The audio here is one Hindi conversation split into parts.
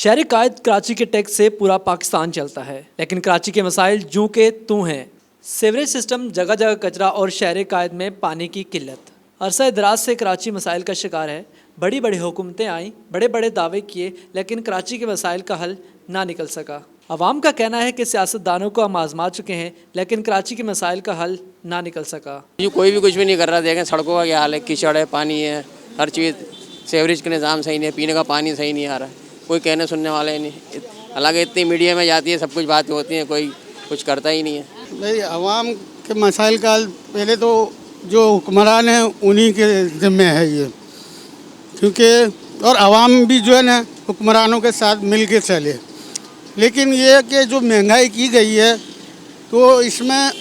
शहरी कायद कराची के टैक्स से पूरा पाकिस्तान चलता है, लेकिन कराची के मसाइल जूं के तूं हैं। सीवरेज सिस्टम, जगह जगह कचरा और शहरी कायद में पानी की किल्लत। अरसा दराज से कराची मसाइल का शिकार है। बड़ी बड़ी हुकूमतें आईं, बड़े बड़े दावे किए, लेकिन कराची के मसाइल का हल ना निकल सका। अवाम का कहना है कि सियासतदानों को हम आजमा चुके हैं, लेकिन कराची के मसाइल का हल ना निकल सका। ये कोई भी कुछ भी नहीं कर रहा। देखें सड़कों का क्या हाल है, कीचड़ है, पानी है, हर चीज़। सीवरेज का निज़ाम सही नहीं है, पीने का पानी सही नहीं आ रहा है, कोई कहने सुनने वाला ही नहीं। हालांकि इतनी मीडिया में जाती है, सब कुछ बातें होती हैं, कोई कुछ करता ही नहीं है। भाई अवाम के मसाइल का पहले तो जो हुक्मरान हैं उन्हीं के ज़िम्मे है ये, क्योंकि और अवाम भी जो है ना हुक्मरानों के साथ मिल के चले। लेकिन ये कि जो महंगाई की गई है तो इसमें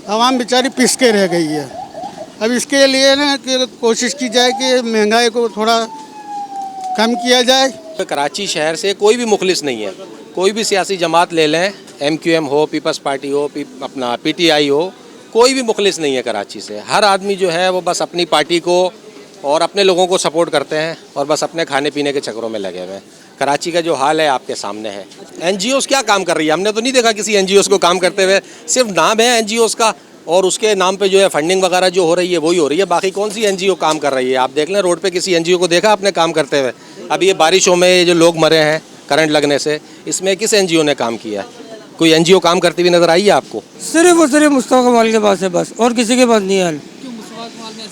अवाम बेचारी पिस के रह गई है। अब इसके लिए ना कि कोशिश की जाए कि महंगाई को थोड़ा कम किया जाए। कराची शहर से कोई भी मुखलिस नहीं है। कोई भी सियासी जमात ले लें, MQM हो, पीपल्स पार्टी हो, अपना PTI हो, कोई भी मुखलिस नहीं है कराची से। हर आदमी जो है वो बस अपनी पार्टी को और अपने लोगों को सपोर्ट करते हैं और बस अपने खाने पीने के चक्करों में लगे हुए हैं। कराची का जो हाल है आपके सामने है। NGOs क्या काम कर रही है? हमने तो नहीं देखा किसी NGOs को काम करते हुए। सिर्फ नाम है NGOs का और उसके नाम पे जो है फंडिंग वगैरह जो हो रही है वही हो रही है। बाकी कौन सी NGO काम कर रही है? आप देख लें, रोड पे किसी NGO को देखा आपने काम करते हुए? अभी ये बारिशों में ये जो लोग मरे हैं करंट लगने से, इसमें किस NGO ने काम किया है? कोई NGO काम करती हुई नज़र आई है आपको? सिर्फ और सिर्फ मुस्तफ़ा कमाल के पास है, बस और किसी के पास नहीं है।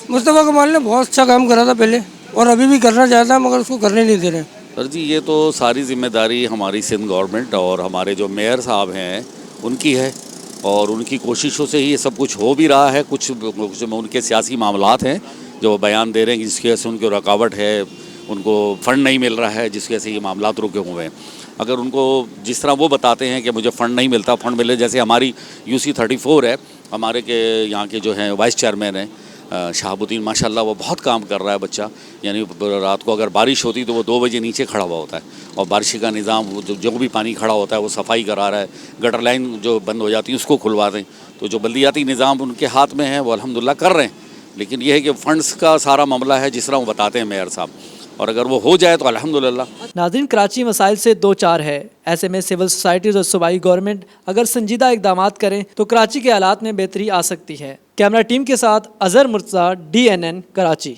मुस्तफ़ा कमाल ने बहुत अच्छा काम करा था पहले और अभी भी करना चाहता है, मगर उसको करने नहीं दे रहे। सर जी, ये तो सारी जिम्मेदारी हमारी सिंध गवर्नमेंट और हमारे जो मेयर साहब हैं उनकी है और उनकी कोशिशों से ही ये सब कुछ हो भी रहा है। कुछ उनके सियासी मामलात हैं जो बयान दे रहे हैं जिसकी वजह से उनको रुकावट है, उनको फ़ंड नहीं मिल रहा है, जिसकी वजह से ये मामलात रुके हुए हैं। अगर उनको जिस तरह वो बताते हैं कि मुझे फ़ंड नहीं मिलता, फ़ंड मिले, जैसे हमारी UC 34 है, हमारे के यहाँ के जो हैं वाइस चेयरमैन हैं शहाबुद्दीन, माशाल्लाह वो बहुत काम कर रहा है बच्चा। यानी रात को अगर बारिश होती तो वो 2 बजे नीचे खड़ा हुआ होता है और बारिश का निज़ाम जो भी पानी खड़ा होता है वो सफाई करा रहा है। गटर लाइन जो बंद हो जाती है उसको खुलवा दें। तो जो बल्दियाती निज़ाम उनके हाथ में है वो अल्हम्दुलिल्लाह कर रहे हैं। लेकिन ये है कि फ़ंड्स का सारा मामला है जिस तरह वो बताते हैं मेयर साहब, और अगर वो हो जाए तो अल्हम्दुलिल्लाह। नाज़रीन, कराची मसाइल से दो चार है। ऐसे में सिविल सोसाइटीज़ और सूबाई गवर्नमेंट अगर संजीदा इकदाम करें तो कराची के हालात में बेहतरी आ सकती है। कैमरा टीम के साथ अजहर मुर्तज़ा, DNN कराची।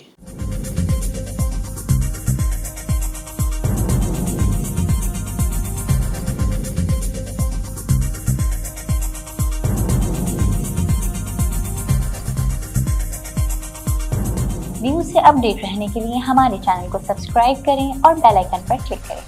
न्यूज़ से अपडेट रहने के लिए हमारे चैनल को सब्सक्राइब करें और बेल आइकन पर क्लिक करें।